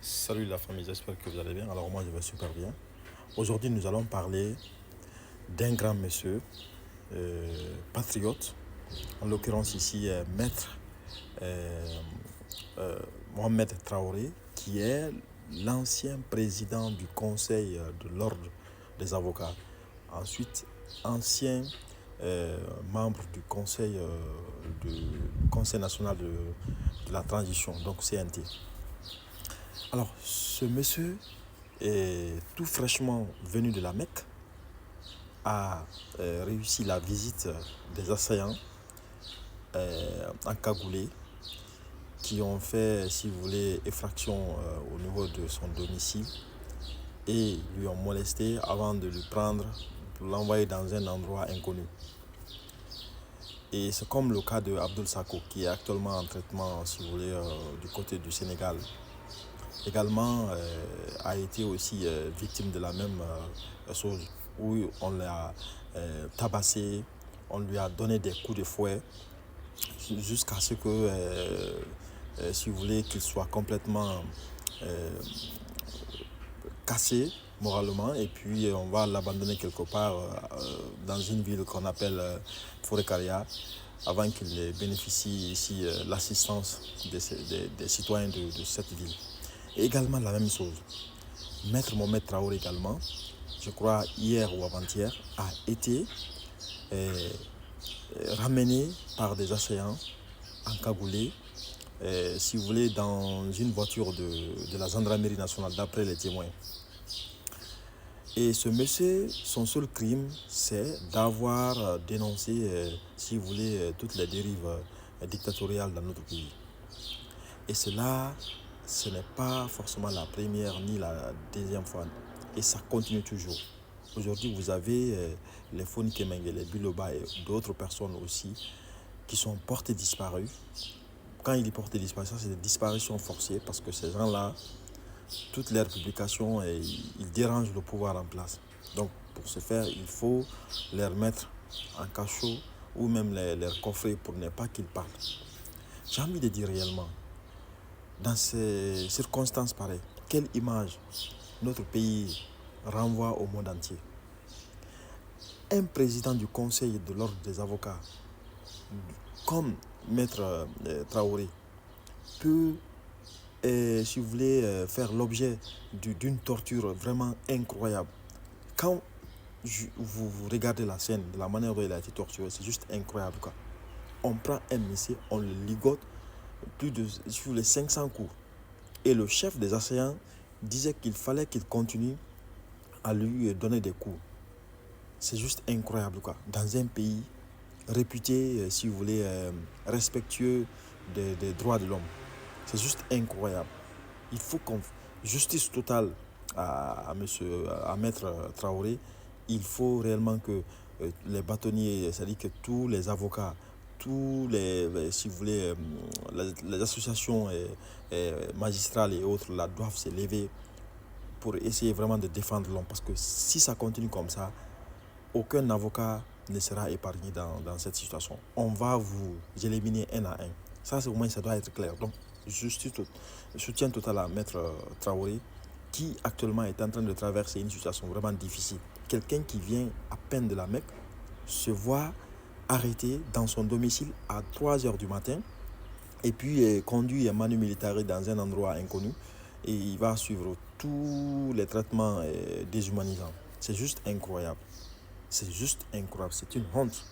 Salut la famille, j'espère que vous allez bien. Alors moi je vais super bien. Aujourd'hui nous allons parler d'un grand monsieur, patriote, en l'occurrence ici maître euh, Mohamed Traoré, qui est l'ancien président du conseil de l'ordre des avocats. Ensuite, ancien membre du conseil national de la transition, donc CNT. Alors, ce monsieur est tout fraîchement venu de la Mecque, a réussi la visite des assaillants encagoulés qui ont fait, si vous voulez, effraction au niveau de son domicile et lui ont molesté avant de lui prendre pour l'envoyer dans un endroit inconnu. Et c'est comme le cas de Abdul Sako qui est actuellement en traitement, si vous voulez, du côté du Sénégal. Également a été aussi victime de la même chose où on l'a tabassé, on lui a donné des coups de fouet jusqu'à ce que, si vous voulez, qu'il soit complètement cassé moralement et puis on va l'abandonner quelque part dans une ville qu'on appelle Forêt-Caria avant qu'il bénéficie ici l'assistance des citoyens de cette ville. Et également la même chose. Maître Mohamed Traoré également, je crois hier ou avant-hier, a été ramené par des assaillants encagoulés, si vous voulez, dans une voiture de la gendarmerie nationale, d'après les témoins. Et ce monsieur, son seul crime, c'est d'avoir dénoncé, si vous voulez, toutes les dérives dictatoriales dans notre pays. Et cela, ce n'est pas forcément la première ni la deuxième fois. Et ça continue toujours. Aujourd'hui, vous avez les Foni Kemenge, les Biloba et d'autres personnes aussi qui sont portés disparus. Quand il est porté disparu, ça c'est des disparitions forcées parce que ces gens-là, toutes leurs publications, ils dérangent le pouvoir en place. Donc, pour ce faire, il faut les mettre en cachot ou même les coffrer pour ne pas qu'ils parlent. J'ai envie de dire réellement, dans ces circonstances pareilles, quelle image notre pays renvoie au monde entier? Un président du conseil de l'ordre des avocats, comme Maître Traoré, peut, si vous voulez, faire l'objet d'une torture vraiment incroyable. Quand vous regardez la scène, de la manière dont il a été torturé, c'est juste incroyable, quoi. On prend un monsieur, on le ligote plus de sur les 500 coups. Et le chef des assaillants disait qu'il fallait qu'il continue à lui donner des coups. C'est juste incroyable, quoi. Dans un pays réputé, si vous voulez, respectueux des droits de l'homme. C'est juste incroyable. Il faut qu'on justice totale à Maître Traoré. Il faut réellement que les bâtonniers, c'est-à-dire que tous les avocats, tous les, si vous voulez, les associations magistrales et autres là doivent se lever pour essayer vraiment de défendre l'homme. Parce que si ça continue comme ça, aucun avocat ne sera épargné dans cette situation. On va vous éliminer un à un. Ça, au moins, ça doit être clair. Donc, je soutiens total à Maître Traoré, qui actuellement est en train de traverser une situation vraiment difficile. Quelqu'un qui vient à peine de la Mecque se voit arrêté dans son domicile à 3 heures du matin et puis conduit en manu militaire dans un endroit inconnu et il va suivre tous les traitements déshumanisants. C'est juste incroyable. C'est juste incroyable. C'est une honte.